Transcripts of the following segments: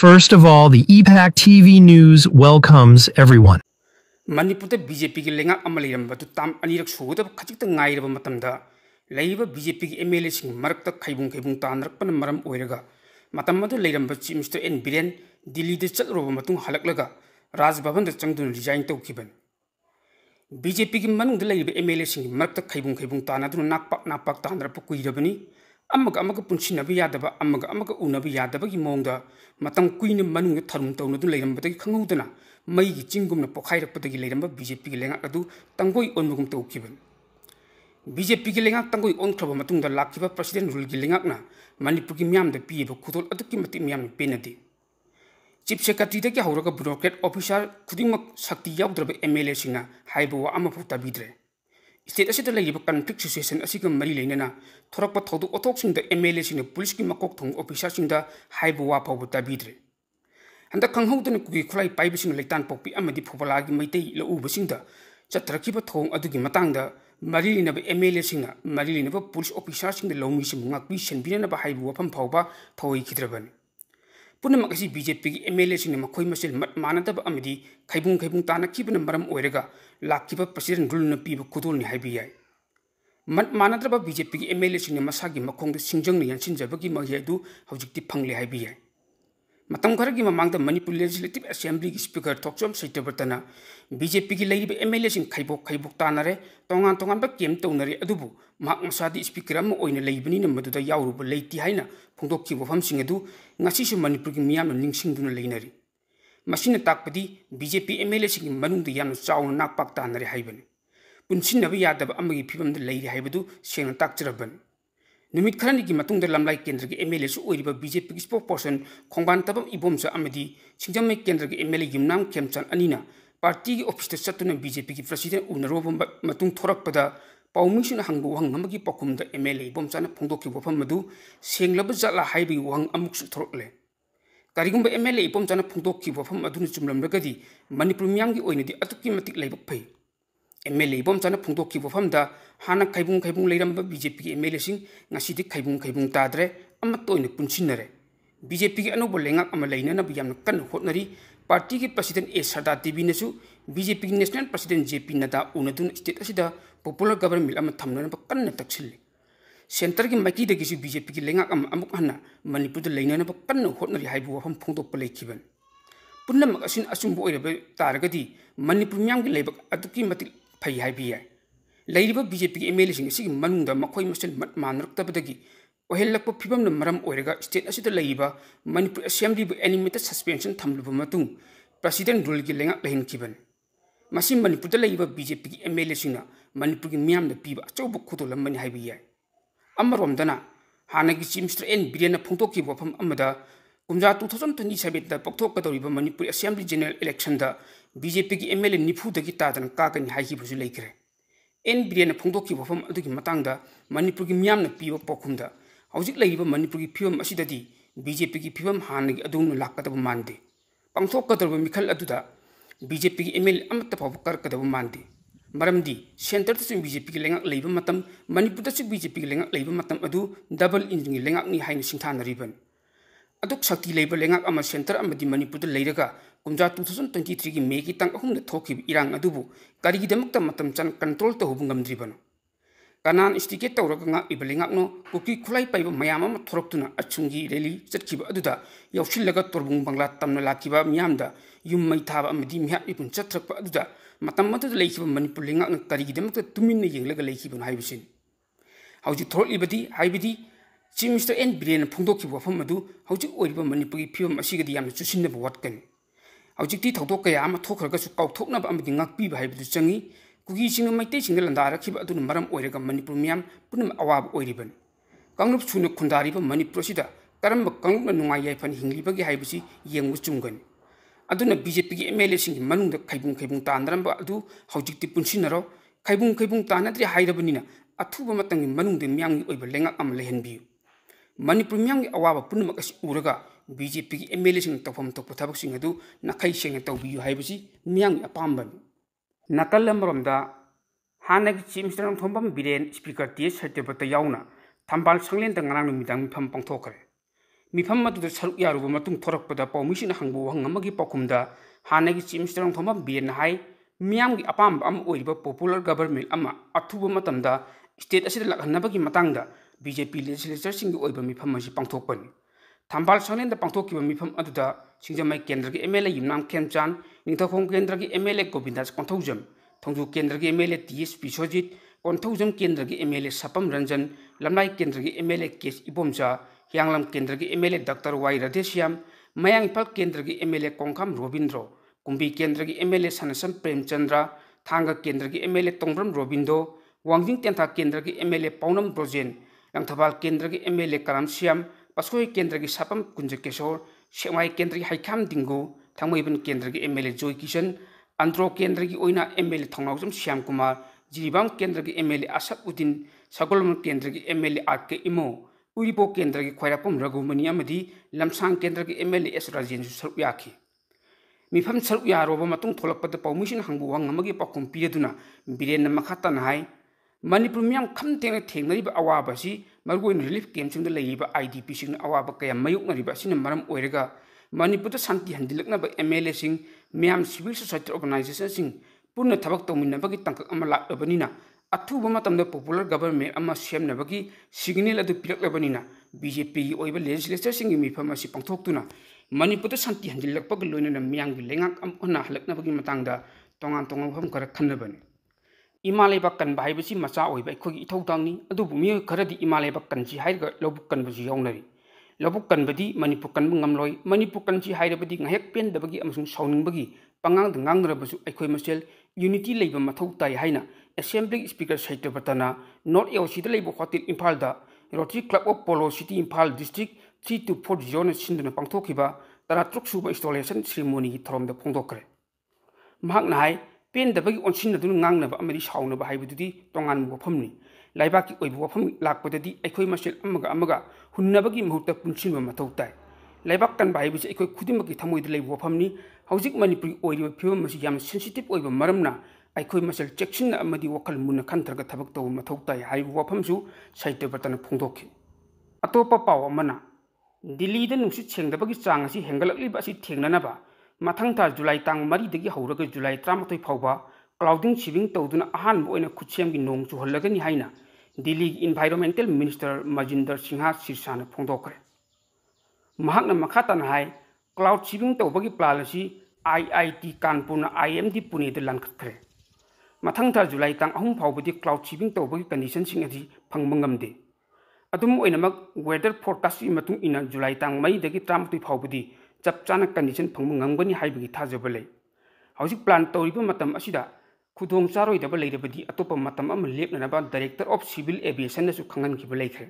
First of all, the EPAC TV News welcomes everyone. Manipur BJP की लेंगा अमलीरम बतु ताम अनिरक सुगुद खचित ngairaba matamda leiba BJP की MLA sing marakta khaibung tanrakpan maram oiraga matam madu leiramba Chief Minister N Biren Delhi de chalroba matung halaklaga Raj Bhavan da changdun resign tawkiban BJP की manung de leiba MLA sing marakta khaibung tanadun nakpak tanrapa kuirabani amaga punchinabi yadaba amaga unabi yadaba ki mongda matam kuina manung tharum tawna du leiramba de khangudana mai gi chingum na pokhairakpadagi leiramba BJP gi lenga adu tangoi onmugum tawkiban BJP gi lenga tangoi onkhaba matungda lakhiba president rule gi lenga na Manipur gi myam da piba khudol adu ki mati myam penadi Chief Secretary da ki hauraga bureaucrat officer khudingmak sakti yaudraba MLA singna haibo ama phuta bidre state asida leiba conflict situation asiga mari leinana thorakpa thodu othok singda MLA singna police ki makok thong officer singda haibo wa phabu ta bidre Handa kanghudana kugi khulai paibising leitan pokpi amadi phopalagi maitei la ubasingda chatrakiba thong adugi matangda marilina ba MLA singna marilina ba police officer singda lomi sim ngakpi senbina ba haibu wafam phawba thoi khidraban punama kasi BJP gi MLA singna makhoi masel mat manada ba amadi khaibung tana kibana maram oiraga lakkiba president rule na piba khudol ni haibi yai mat manadra ba BJP gi MLA singna masagi makhongda singjang ni yansinjabagi magyedu hojikti phangle haibi yai Matam kharagi mamangda Manipur Legislative Assembly ki Speaker Thokchom Saitabartana BJP ki leiba MLA sing khaibok tanare tongan ba kem tonare adubu mak masadi speaker am oina leibani na maduda yawruba leiti haina phongdokki wafam sing adu ngasi su Manipur ki miyam ningsingduna leinari masina takpadi BJP MLA sing manungda yamna chawna nakpak tanare haibani punsinaba yadaba amagi phibamda leiri haibadu sengna takjaraban Numit kharani ki matungda lamlai kendra ki MLA su oiriba BJP ki spokesperson khongban tabam ibomsa amadi singjamai kendra ki MLA yumnam khemchan anina party ki office ta chatuna BJP ki president unaroba matung thorakpada paumingsun hangbu wang amagi pakumda MLA ibomsa na phongdokki wafam madu senglaba jala haibi wang amuksu thorokle karigumba MLA ibomsa na phongdokki wafam aduna chumlamragadi Manipur myamgi oinadi atukki matik laibak phai MLA ibomsa na phongdokki wafamda hana khaibung leiramba BJP ki MLA sing ngasidi khaibung tadre amatoina punsinare BJP ki anobo lengak ama leinana biyamna kan hotnari party ki president A Sarda TV nasu BJP ki national president JP Nada unadun state asida popular government ama thamna kan taksil center ki maki de ki BJP ki lengak ama amuk hana Manipur de leinana kan hotnari haibu wafam phongdok palaikiban punnam asin asumbo oirabe taragadi Manipur myam ki leibak aduki matik phai haibi yai Lairiba BJP ki MLA sing sigi manungda makhoi masel manraktabadagi ohelakpa phibam na maram oiraga state asida laiba Manipur Assembly bu animated suspension thamluba matung president rule ki lengak lehin kiban masi Manipur da laiba BJP ki MLA singna Manipur ki miyam da piba achauba khudolam mani haibi yai amaromdana hanagi Chief Minister N Biren na phongtokki wafam amada kumja 2027 da pokthokadoriba Manipur Assembly general election da BJP ki MLA nifu dagi tadan kakani haiki busu leikre N Biren phongdokki wafam adugi matangda Manipur ki miyam na piba pokhumda hojik leiba Manipur ki phibam asidadi BJP ki phibam hanagi adunu lakkadaba mande pangthokkadarba mikhal aduda BJP ki MLA amatta phaw karkadaba mande maramdi center ta BJP ki lengak leiba matam Manipur ta BJP ki lengak leiba matam adu double engine ki lengak ni haina singthanariban aduk sakti leiba lengak ama center amadi Manipur da leiraga kumja 2023 ki May ki tang ahum da thokib irang adubu karigi damakta matam chan control ta hubungam dribano kanan istikate tawraga nga ibalengak no kuki khulai paiba mayama ma thoroktuna achungi rally chatkiba aduda yawsillaga torbung bangla tamna lakiba miyamda yummai thaba amadi mihat ipun chatrakpa aduda matam madu leikiba Manipur lengak na karigi damakta tuminna yenglaga leikiban haibisin hauji thorol ibadi haibidi Chief Minister N Biren phongdokki wafam adu hojik oiriba Manipur ki phibam asigadi yamna chusinna watkani Aujikti thokdok kaya ama thokraga su kauthoknaba amadi ngakpiba haibudu changi kugi singna maitei singna landarakhiba aduna maram oiraga Manipur miyam punam awab oiriban Kanglup suna khundariba Manipur sida karamba kanglupna nungai yaifan hinglibagi haibusi yengbu chungani aduna BJP ki MLA singi manungda khaibung tandaramba adu hojikti punsinaro khaibung tanadri hairabanina athuba matangi manungde miyamgi oiba lengak ama lehenbiu Manipur miyamgi awaba punam akasi uraga BJP ki MLA sing tawfam tokpa thabak sing adu nakai seng tawbiyu haibasi miyang apamban nakal amromda hanagi Chief Minister Thombam Biren Speaker TS Saitebata yauna thambal sanglen da ngarang midang pham pangthokre ꯃꯤꯐꯝ ꯑꯗꯨꯗ ꯁꯔꯨꯛ ꯌꯥꯔꯨꯕ ꯃꯇꯨꯡ ꯊꯣꯔꯛꯄꯗ ꯄꯥꯎꯃꯤꯁꯤꯡꯅ ꯍꯪꯕ ꯋꯥꯍꯪ ꯑꯃꯒꯤ ꯄꯥꯎꯈꯨꯝꯗ ꯍꯥꯟꯅꯒꯤ chief minister Nongthombam ꯕꯤꯔꯦꯟꯅ ꯍꯥꯏ ꯃꯤꯌꯥꯝꯒꯤ ꯑꯄꯥꯝꯕ ꯑꯃ ꯑꯣꯏꯔꯤꯕ ꯄꯣꯄꯨꯂꯔ ꯒꯕꯔꯟꯃꯦꯟꯠ ꯑꯃ ꯑꯊꯨꯕ ꯃꯇꯝꯗ ꯁ꯭ꯇꯦꯠ ꯑꯁꯤꯗ ꯂꯥꯛꯍꯟꯅꯕꯒꯤ ꯃꯇꯥꯡꯗ ꯕꯤꯖꯦꯄꯤ ꯂꯦꯖꯤꯁꯂꯦꯆꯔꯁꯤꯡꯒꯤ ꯑꯣꯏꯕ ꯃꯤꯐꯝ ꯑꯁꯤ ꯄꯥꯡꯊꯣꯛꯄꯅꯤ ꯊꯝꯕꯥꯜ ꯁꯪꯂꯦꯟꯗ ꯄꯥꯡꯊꯣꯛꯈꯤꯕ ꯃꯤꯐꯝ ꯑꯗꯨꯗ ꯁꯤꯡꯖꯃꯩ ꯀꯦꯟꯗ꯭ꯔꯒꯤ ꯑꯦꯝ.ꯑꯦꯜ.ꯑꯦ ꯌꯨꯝꯅꯥꯝ ꯈꯦꯝꯆꯥꯟ ꯅꯤꯡꯊꯧꯈꯣꯡ ꯀꯦꯟꯗ꯭ꯔꯒꯤ ꯑꯦꯝ.ꯑꯦꯜ.ꯑꯦ ꯒꯣꯕꯤꯟꯗꯥꯁ ꯀꯣꯟꯊꯧꯖꯝ ꯊꯣꯡꯖꯨ ꯀꯦꯟꯗ꯭ꯔꯒꯤ ꯑꯦꯝ.ꯑꯦꯜ.ꯑꯦ ꯇꯤ.ꯑꯦꯁ ꯕꯤꯁ꯭ꯋꯖꯤꯠ ꯀꯣꯟꯊꯧꯖꯝ ꯀꯦꯟꯗ꯭ꯔꯒꯤ ꯑꯦꯝ.ꯑꯦꯜ.ꯑꯦ ꯁꯄꯝ ꯔꯟꯖꯟ ꯂꯝꯂꯥꯏ ꯀꯦꯟꯗ꯭ꯔꯒꯤ ꯑꯦꯝ.ꯑꯦꯜ.ꯑꯦ ꯀꯦꯁ ꯏꯕꯣꯝꯆꯥ ꯍꯤꯌꯥꯡꯂꯝ ꯀꯦꯟꯗ꯭ꯔꯒꯤ MLA doctor Y Radheshyam Mayang Imphal ꯀꯦꯟꯗ꯭ꯔꯒꯤ ꯑꯦꯝ.ꯑꯦꯜ.ꯑꯦ ꯀꯣꯡꯈꯥꯝ ꯔꯣꯕꯤꯟꯗ꯭ꯔꯣ ꯀꯨꯝꯕꯤ ꯀꯦꯟꯗ꯭ꯔꯒꯤ ꯑꯦꯝ.ꯑꯦꯜ.ꯑꯦ ꯁꯅꯁꯝ ꯄ꯭ꯔꯦꯝꯆꯟꯗ꯭ꯔ ꯊꯥꯡꯒ ꯀꯦꯟꯗ꯭ꯔꯒꯤ ꯑꯦꯝ.ꯑꯦꯜ.ꯑꯦ ꯇꯣꯡꯕ꯭ꯔꯝ ꯔꯣꯕꯤꯟꯗꯣ ꯋꯥꯡꯖꯤꯡ ꯇꯦꯟꯊꯥ ꯀꯦꯟꯗ꯭ꯔꯒꯤ ꯑꯦꯝ.ꯑꯦꯜ.ꯑꯦ ꯄꯥꯎꯅꯝ ꯕ꯭ꯔꯣꯖꯦꯟ ꯂꯪꯊꯕꯥꯜ ꯀꯦꯟꯗ꯭ꯔꯒꯤ ꯑꯦꯝ.ꯑꯦꯜ.ꯑꯦ ꯀꯔꯥꯝꯁꯤꯌꯥꯝ ꯄꯥꯁꯣꯏ ꯀꯦꯟꯗ꯭ꯔꯒꯤ ꯁꯥꯄꯝ ꯀꯨꯟꯖꯀꯦꯁꯣꯔ ꯁꯦꯛꯃꯥꯏ ꯀꯦꯟꯗ꯭ꯔꯒꯤ ꯍꯩꯈꯥꯝ ꯗꯤꯡꯒꯨ ꯊꯥꯡꯃꯩꯕꯟ ꯀꯦꯟꯗ꯭ꯔꯒꯤ ꯑꯦꯝ.ꯑꯦꯜ.ꯑꯦ ꯖꯣꯏ ꯀꯤशन ꯑꯟꯗ꯭ꯔꯣ ꯀꯦꯟꯗ꯭ꯔꯒꯤ ꯑꯣꯏꯅ ꯑꯦꯝ.ꯑꯦꯜ.ꯑꯦ ꯊꯧꯅꯥꯎꯖꯝ ꯁ꯭ꯌꯥꯝ ꯀꯨꯃꯥꯔ ꯖꯤꯔꯤꯕꯥꯝ ꯀꯦꯟꯗ꯭ꯔꯒꯤ ꯑꯦꯝ.ꯑꯦꯜ.ꯑꯦ ꯑꯁꯐ ꯎꯗꯤꯟ ꯁꯒꯣꯜꯕꯟ ꯀꯦꯟꯗ꯭ꯔꯒꯤ ꯑꯦꯝ.ꯑꯦꯜ.ꯑꯦ ꯑꯥꯔ.ꯀꯦ ꯏꯃꯣ ꯎꯔꯤꯄꯣꯛ ꯀꯦꯟꯗ꯭ꯔꯒꯤ ꯈ꯭ꯋꯥꯏꯔꯥꯛꯄꯝ ꯔꯘꯨꯃꯅꯤ ꯑꯃꯗꯤ ꯂꯝꯁꯥꯡ ꯀꯦꯟꯗ꯭ꯔꯒꯤ ꯑꯦꯝ.ꯑꯦꯜ.ꯑꯦ ꯑꯦꯁ ꯔꯥꯖꯦꯟꯁꯨ ꯁꯔꯨꯛ ꯌꯥꯈꯤ ꯃꯤꯐꯝ ꯁꯔꯨꯛ ꯌꯥꯔꯨꯕ ꯃꯇꯨꯡ ꯊꯣꯛꯂꯛꯄꯗ ꯄꯥꯎꯃꯤꯁꯤꯡꯅ ꯍꯪꯕ ꯋꯥꯍꯪ ꯑꯃꯒꯤ ꯄꯥꯎꯈꯨꯝ ꯄꯤꯔꯗꯨꯅ ꯕꯤꯔꯦꯟꯅ ꯃꯈꯥ ꯇꯥꯅ ꯍꯥꯏ ꯃꯅꯤꯄꯨꯔ ꯃꯤꯌꯥꯝ ꯈꯝ ꯊꯦꯡꯅ ꯊꯦꯡꯅꯔꯤꯕ ꯑꯋꯥꯕ ꯑꯁꯤ ꯃꯔꯨꯑꯣꯏꯅ ꯔꯤꯂꯤꯐ ꯀꯦꯝꯞꯁꯤꯡꯗ ꯂꯩꯔꯤꯕ IDPꯁꯤꯡꯅ ꯑꯋꯥꯕ ꯀꯌꯥ ꯃꯥꯌꯣꯛꯅꯔꯤꯕ ꯑꯁꯤꯅ ꯃꯔꯝ ꯑꯣꯏꯔꯒ ꯃꯅꯤꯄꯨꯔꯗ ꯁꯥꯟꯇꯤ ꯍꯟꯖꯤꯜꯂꯛꯅꯕ MLAꯁꯤꯡ ꯃꯤꯌꯥꯝ ꯁꯤꯚꯤꯜ ꯁꯣꯁꯥꯏꯇꯤ ꯑꯣꯔꯒꯅꯥꯏꯖꯦꯁꯟꯁꯤꯡ ꯄꯨꯟꯅ ꯊꯕꯛ ꯇꯧꯃꯤꯟꯅꯕꯒꯤ ꯇꯥꯡꯀꯛ ꯑꯃ ꯂꯥꯛꯂꯕꯅꯤꯅ ꯑꯊꯨꯕ ꯃꯇꯝꯗ ꯄꯣꯄꯨꯂꯔ ꯒꯕꯔꯟꯃꯦꯟꯠ ꯑꯃ ꯁꯦꯝꯅꯕꯒꯤ ꯁꯤꯒꯅꯦꯜ ꯑꯗꯨ ꯄꯤꯔꯛꯂꯕꯅꯤꯅ BJPꯒꯤ ꯑꯣꯏꯕ ꯂꯦꯖꯤꯁꯂꯦꯆꯔꯁꯤꯡꯒꯤ ꯃꯤꯐꯝ ꯑꯁꯤ ꯄꯥꯡꯊꯣꯛꯇꯨꯅ ꯃꯅꯤꯄꯨꯔꯗ ꯁꯥꯟꯇꯤ ꯍꯟꯖꯤꯜꯂꯛꯄꯒ ꯂꯣꯏꯅꯅ ꯃꯤꯌꯥꯝꯒꯤ ꯂꯩꯉꯥꯛ ꯑꯃꯨꯛ ꯍꯟꯅ ꯍꯜꯂꯛꯅꯕꯒꯤ ꯃꯇꯥꯡꯗ ꯇꯣꯉꯥꯟ ꯇꯣꯉꯥꯟꯕ ꯋꯥꯐꯝ ꯈꯔ ꯈꯟꯅꯕꯅꯤ ꯏꯃꯥ ꯂꯩꯕꯥꯛ ꯀꯟꯕ ꯍꯥꯏꯕꯁꯤ ꯃꯆꯥ ꯑꯣꯏꯕ ꯑꯩꯈꯣꯏꯒꯤ ꯏꯊꯧꯗꯥꯡꯅꯤ ꯑꯗꯨꯕꯨ ꯃꯤꯑꯣꯏ ꯈꯔꯗꯤ ꯏꯃꯥ ꯂꯩꯕꯥꯛ ꯀꯟꯁꯤ ꯍꯥꯏꯔꯒ ꯂꯧꯕꯨꯛ ꯀꯟꯕꯁꯨ ꯌꯥꯎꯅꯔꯤ ꯂꯧꯕꯨꯛ ꯀꯟꯕꯗꯤ ꯃꯅꯤꯄꯨꯔ ꯀꯟꯕ ꯉꯝꯂꯣꯏ ꯃꯅꯤꯄꯨꯔ ꯀꯟꯁꯤ ꯍꯥꯏꯔꯕꯗꯤ ꯉꯥꯏꯍꯥꯛ ꯄꯦꯟꯗꯕꯒꯤ ꯑꯃꯁꯨꯡ ꯁꯥꯎꯅꯤꯡꯕꯒꯤ ꯄꯉꯥꯡꯗ ꯉꯥꯡꯅꯔꯕꯁꯨ ꯑꯩꯈꯣꯏ ꯃꯁꯦꯜ ꯌꯨꯅꯤꯇꯤ ꯂꯩꯕ ꯃꯊꯧ ꯇꯥꯏ ꯍꯥꯏꯅ ꯑꯦꯁꯦꯝꯕ꯭ꯂꯤ ꯁ꯭ꯄꯤꯀꯔ ꯁꯩꯇ꯭ꯔꯕꯇꯅ ꯅꯣꯔꯊ ꯑꯦꯜꯁꯤꯗ ꯂꯩꯕ ꯍꯣꯇꯦꯜ ꯏꯝꯐꯥꯜꯗ rotary club of polo city Imphal district 3240ꯅ ꯁꯤꯟꯗꯨꯅ ꯄꯥꯡꯊꯣꯛꯈꯤꯕ 13th ꯁꯨꯕ ꯏꯟꯁꯇꯣꯂꯦꯁꯟ ꯁꯦꯔꯤꯃꯣꯅꯤꯒꯤ ꯊꯧꯔꯝꯗ ꯐꯣꯡꯗꯣꯛꯈ꯭ꯔꯦ ꯃꯍꯥꯛꯅ ꯍꯥꯏ ꯄꯦꯟꯗꯕꯒꯤ ꯑꯣꯟꯁꯤꯟꯅꯗꯨꯅ ꯉꯥꯡꯅꯕ ꯑꯃꯗꯤ ꯁꯥꯎꯅꯕ ꯍꯥꯏꯕꯗꯨꯗꯤ ꯇꯣꯉꯥꯟꯕ ꯋꯥꯐꯝꯅꯤ ꯂꯩꯕꯥꯛꯀꯤ ꯑꯣꯏꯕ ꯋꯥꯐꯝ ꯂꯥꯛꯄꯗꯗꯤ ꯑꯩꯈꯣꯏ ꯃꯁꯦꯜ ꯑꯃꯒ ꯍꯨꯟꯅꯕꯒꯤ ꯃꯍꯨꯠꯇ ꯄꯨꯟꯁꯤꯟꯕ ꯃꯊꯧ ꯇꯥꯏ ꯂꯩꯕꯥꯛ ꯀꯟꯕ ꯍꯥꯏꯕꯁꯤ ꯑꯩꯈꯣꯏ ꯈꯨꯗꯤꯡꯃꯛꯀꯤ ꯊꯃꯣꯏꯗ ꯂꯩꯕ ꯋꯥꯐꯝꯅꯤ ꯍꯧꯖꯤꯛ ꯃꯅꯤꯄꯨꯔꯒꯤ ꯑꯣꯏꯔꯤꯕ ꯐꯤꯕꯝ ꯑꯁꯤ ꯌꯥꯝꯅ ꯁꯦꯟꯁꯤꯇꯤꯚ ꯑꯣꯏꯕ ꯃꯔꯝꯅ ꯑꯩꯈꯣꯏ ꯃꯁꯦꯜ ꯆꯦꯛꯁꯤꯟꯅ ꯑꯃꯗꯤ ꯋꯥꯈꯜ ꯃꯨꯟꯅ ꯈꯟꯊꯔꯒ ꯊꯕꯛ ꯇꯧꯕ ꯃꯊꯧ ꯇꯥꯏ ꯍꯥꯏꯕ ꯋꯥꯐꯝꯁꯨ ꯁꯩꯇ꯭ꯔꯕꯇꯅ ꯐꯣꯡꯗꯣꯛꯈꯤ ꯑꯇꯣꯞꯄ ꯄꯥꯎ ꯑꯃꯅ ꯗꯤꯜꯂꯤꯗ ꯅꯨꯡꯁꯤꯠ ꯁꯦꯡꯗꯕꯒꯤ ꯆꯥꯡ ꯑꯁꯤ ꯍꯦꯟꯒꯠꯂꯛꯂꯤꯕ ꯑꯁꯤ ꯊꯦꯡꯅꯅꯕ ꯃꯊꯪ ꯊꯥ ꯖꯨꯂꯥꯏ ꯇꯥꯡ 4ꯗꯒꯤ ꯍꯧꯔꯒ ꯖꯨꯂꯥꯏ 11 ꯐꯥꯎꯕ क्लाउडिंग सीविंग तौदुना अहानब ओइना खुदसेमगी नोंग चुहल्लगनी हाइना दिल्ली इन्वायरमेंटल मिनिस्टर मजिंदर सिंहा सिरसाना फोंदोखरे महाकना मखाताना हाय क्लाउड सीविंग तौबगी प्लान असी IIT कानपुरना IMD पुणे द लानखत्रे मथंग था जुलाई तांग 3 फाउबदी क्लाउड सीविंग तौबगी कंडीशन सिंग अदि फंगब ngamde अदुम ओइनामक वेदर फोरकास्ट मतुंग इना जुलाई तांग 2 दगी 30 फाउबदी चप चाना कंडीशन फंगब ngamgani हाइबगी थाजब लै हौजिक प्लान तौरिबा मतम असिदा खुदोंग चारोइदब लेरबदी अतोप मतम अम लेपननबा डायरेक्टर ऑफ सिविल एविएशन नसु खंगनखिब लैखरे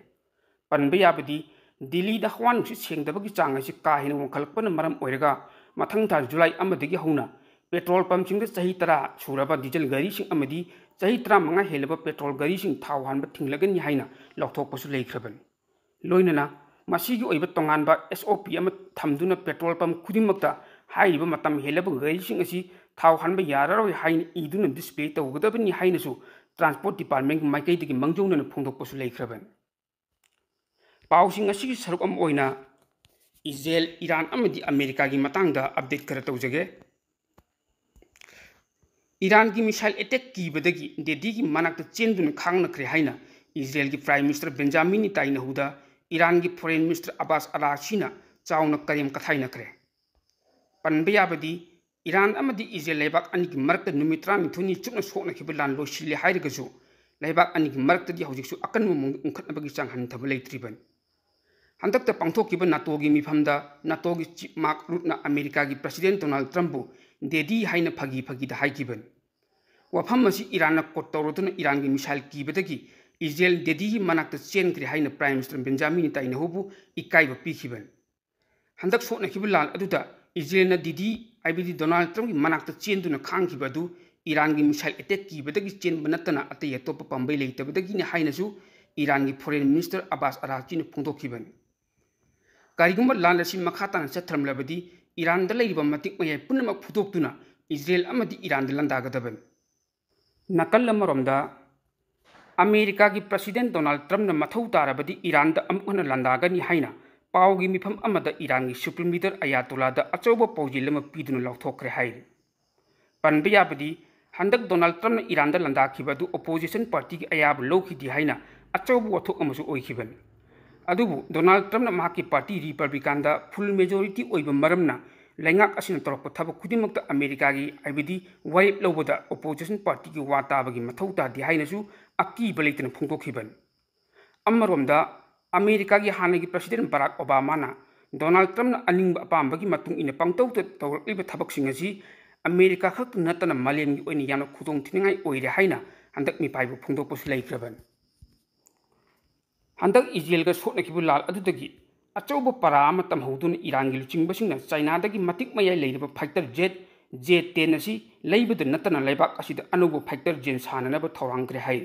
पनबा याबदी दिल्ली दा हवा नुंसि सेंगदबगी चांग असि का हेन वंखलपन मरम ओइरगा मथंग था जुलाई अमदगी हौना पेट्रोल पंप सिंग चही 10 सुरबा डीजल गाड़ी सिंग अमदी चही 35 हेलब पेट्रोल गाड़ी सिंग थाव हानब थिंगलगनी हाइना लौथोकपसु लैखरबन लोइनना मसीगी ओइबा तोंगानबा SOP अम थमदुना पेट्रोल पंप खुदिमक्ता हाइबा मतम हेलब गाड़ी सिंग असि थाव हानब याररोय हाइन इदुना डिस्प्ले तौगदबनी हाइनसु ट्रांसपोर्ट डिपार्टमेंट माइकैदगी मंगजौनना फोंदोकपसु लैखरबन पाउसिंग असिगी सरुक अम ओइना इजराइल ईरान अमदी अमेरिका की मतंगदा अपडेट कर तौजगे ईरान की मिसाइल अटैक कीबदगी डेडी की मनाक्ता चेंदुना खांगनखरे हाइना इजराइल की प्राइम मिनिस्टर बेंजामिन नेतान्याहुदा ईरान की फॉरेन मिनिस्टर अब्बास अरागचीना चाउना करेम कथाइनखरे पनबा याबदी ईरान अमदी इजराइल लेबाक अनिगी मरक्ता नुमित 12 चुकना सोकनखिबा लान लोइसिल्ले हाइरगसु लेबाक अनिगी मरक्तदी हौजिकसु अकनबा उंखटनबगी चांग हंथब लैत्रिबन हंदकता पांथोकिबा नाटोगी मिफमदा नाटोगी चीफ मार्क रुटना अमेरिका की प्रेसिडेंट डोनाल्ड ट्रम्पबु डेडी हाइना फगी फगीदा हाइकिबन वफम असी ईरान कोट तौरदुना ईरान की मिसाइल कीबदगी इजराइल डेडी की मनाक्ता चेनक्रे हाइना प्राइम मिनिस्टर बेंजामिन नेतान्याहुबु इकाइबा पीखिबन हंदक सोकनखिबा लान अदुदा इजराइलना डीडी आइबिदी डोनाल्ड ट्रम्प की मनाक्ता चेंदुना खांखिबदु ईरान की मिसाइल अटैक कीबदगी चेनबा नत्तना अतै अतोप पंबै लेतबदगिने हाइनसु ईरान की फॉरेन मिनिस्टर अब्बास अरागचीना फोंदोखिबन करिगुम्बा लान असी मखाताना चथरमलबदी ईरान दा लैरिबा मतिक मयाय पुनमक फुदोक्तुना इजराइल अमदी ईरान दा लंदागदबन नकल अमरोमदा अमेरिका की प्रेसिडेंट डोनाल्ड ट्रम्प ना मथौ तारबदी ईरान दा अमुक हना लंदागनी हाइना पाउगी मिफम अमदा ईरान की सुप्रीम लीडर अयातुल्लाह अचौब पौजिल पीदुना लौथोक्रे हाई पनबा याबदी हंदक डोनाल्ड ट्रम्प ईरान लंदाखिब ओपोजिशन पार्टी की अयाब लौखिदी हाइना अचौब वथोक अमसु ओइखिबन अदुबु डोनाल्ड ट्रम्प की पार्टी रिपब्लिकन फुल मेजोरिटी ओइब मरमना लैंगाक असिन तौरप थबक खुदिमक अमेरिका की आइबदी वारेप लौबदा ओपोजिशन पार्टी की वा ताबगी मथौ तादि हाइनसु अकीब लेतन फोंदोखिबन अमरोमदा अमेरिका की हानगी प्रेसिडेंट बराक ओबामाना डोनाल्ड ट्रम्प अनिंग अपाम्बगी मतुंग इन पंगतौ तौरक्लिब थबकसिंग असि अमेरिका खक नतन मालेमगी ओइना यानो खुदोंग थिनिंगाई ओइरे हाइना हंदक मिपाइबु फोंदोकपसु लेख्रबन हंदक इजराइल सोटनखिबु लाल अदुदगी अचौब परा अमा तमहौदुन ईरान की लुचिंगबसिंगना चाइनादगी मतिक मयाई लेरिबा फाइटर J-10 असि लेइबद नतन लेबाक असिदा अनौब फाइटर जेट साननब थौरांग्रे हाइ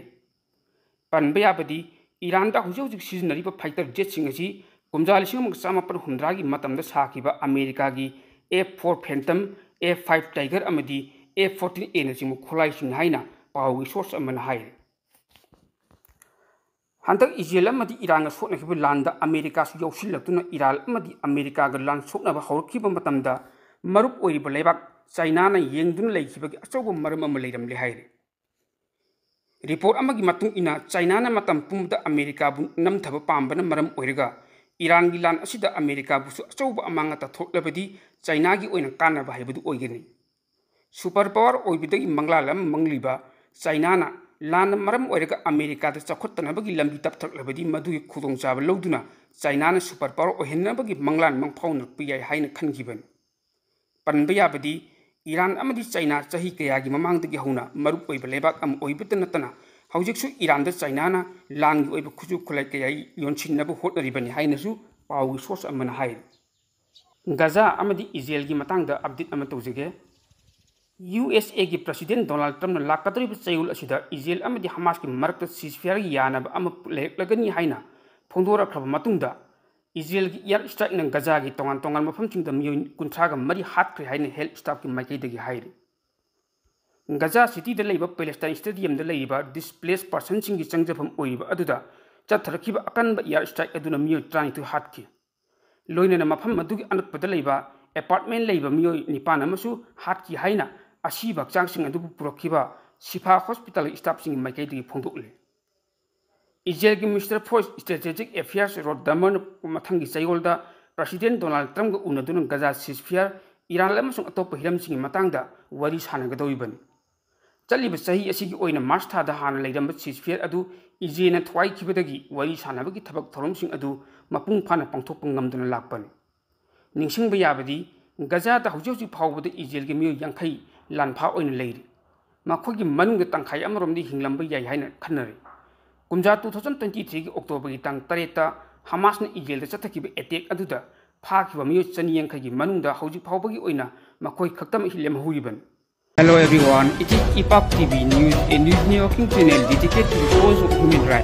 पनबा याबदी ईरान दा हुजौजिक सिजनरिबा फाइटर जेटसिंग असि कुमजा 1950 की मतमदा साखिबा अमेरिका की F-4 फैंटम F-5 टाइगर अमदी F-14A नचिंग खोलाइसिंग हाइना पाउगी सोर्स अमना हाइ हंतक इजराइल अमदी ईरान सोटनखिब लांदा अमेरिका सु यौसिल्लक्तुना ईरान अमदी अमेरिका गा लान सोटनब हौरखिब मतमदा मरुप ओइरिब लेबाक चाइनाना येंगदुन लेखिबगी अचौब मरम अमा लेरमले हाइरे रिपोर्ट अमगी मतुंग इना चाइनाना मतम पुमदा अमेरिका बु नमथब पाम्बना मरम ओइरगा ईरान की लान असिदा अमेरिका बुसु अचौब अमांगता थोक्लबदी चाइना की ओइना कानब हाइबदु ओइगनी सुपर पावर ओइबिदगी मंगलालम मंगलिबा चाइनाना लान मरम ओइरगा अमेरिका दा चखुत्तनबगी लंबी तपथक्लबदी मदुगी खुदोंचाब लौदुना चाइनाना सुपर पावर ओहेन्नबगी मंगलान मंगफाउनक पियाय हाइना खनगिबन पनबा याबदी ईरान अमदी चाइना चही कयागी ममांगदगी हौना मरुप ओइब लेबाक अम ओइबत नतना हौजिकसु ईरान दा चाइनाना लांगी ओइब खुजु खुलाई कयाई योनसिन्नब होटनरिबनि हाइनसु पाउगी सोर्स अमना हाइ गाजा अमदी इजराइल की मतंगदा अपडेट अम तौजगे USA की प्रेसिडेंट डोनाल्ड ट्रम्प लाकतरिब चयुल असिदा इजराइल अमदी हमास की मरक्त सीजफायर यानब अम लेखलगनी हाइना फोंदोरखब मतुंगदा इजराइल की एयर स्ट्राइक न गाजा की तोंगान तोंगान मफमसिंगदा मियोय 50 गा मरी हातख्रे हाइना हेल्थ स्टाफ की माइकैदगी हाइरे गाजा सिटी दा लेबा पैलेस्टाइन स्टेडियम दा लेबा डिस्प्लेस पर्सन सिंग की चंगजफम ओइबा अदुदा चथरखिबा अकनबा एयर स्ट्राइक अदुना मियोय 32 हातखि लोइनना मफम मदुगी अनकपदा लेबा अपार्टमेंट लेबा मियोय 9 अमसु हातखि हाइना असीबा हक्चांगसिंग अदुबु पुरखिबा सिफा हॉस्पिटल स्टाफसिंग माइकैदगी फोंदोकले इजराइल की मिनिस्टर फॉर स्ट्रेटेजिक अफेयर्स रोड दमन मथंगी चयोलदा प्रेसिडेंट डोनाल्ड ट्रम्प उनदुन गाजा सीजफायर ईरान अमसुंग अतोप हिरमसिंग मतंगदा वरी सानगदौइबनि चलिबा चही असिगी ओइना मार्च थादा हाना लेरंब सीजफायर अदु इजराइलना थवाइखिबदगी वरी सानबगी थबक थोरमसिंग अदु मपुंग फाना पांगथोकप ngamduna लाकपनि निंगसिंगबा याबदी गाजादा हौजौजि फावबदा इजराइल की मियोय 50 लानफा ओइना लेरि मखोगी मनुंग तंखाय अमरोमदि हिंगलंबा याय हाइना खन्नरे कुमजा 2023 की अक्टोबर की तंग 3 हमास ने इजराइल चथकिब अटैक अदुदा फाखिबा मियोय 200 की मनुंगदा हौजि फावबगी ओइना मखोय खक्तम हिलेमहुइबन Hello everyone, it is IPAP TV News, a news networking channel dedicated to the cause of human rights.